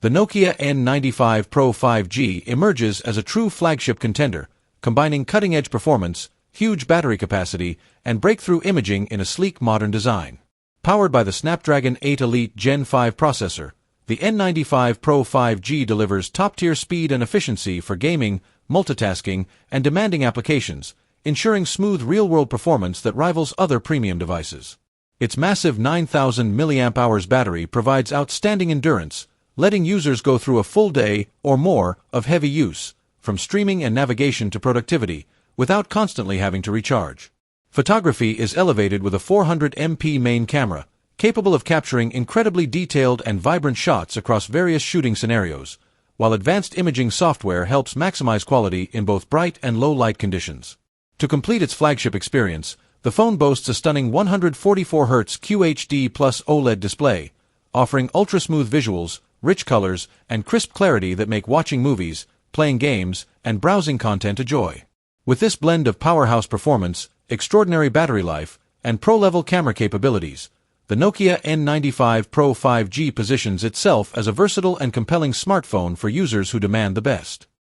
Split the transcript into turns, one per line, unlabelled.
The Nokia N95 Pro 5G emerges as a true flagship contender, combining cutting-edge performance, huge battery capacity, and breakthrough imaging in a sleek modern design. Powered by the Snapdragon 8 Elite Gen 5 processor, the N95 Pro 5G delivers top-tier speed and efficiency for gaming, multitasking, and demanding applications, ensuring smooth real-world performance that rivals other premium devices. Its massive 9,000 mAh battery provides outstanding endurance, letting users go through a full day or more of heavy use, from streaming and navigation to productivity, without constantly having to recharge. Photography is elevated with a 400MP main camera, capable of capturing incredibly detailed and vibrant shots across various shooting scenarios, while advanced imaging software helps maximize quality in both bright and low light conditions. To complete its flagship experience, the phone boasts a stunning 144Hz QHD+ OLED display, offering ultra-smooth visuals, rich colors, and crisp clarity that make watching movies, playing games, and browsing content a joy. With this blend of powerhouse performance, extraordinary battery life, and pro-level camera capabilities, the Nokia N95 Pro 5G positions itself as a versatile and compelling smartphone for users who demand the best.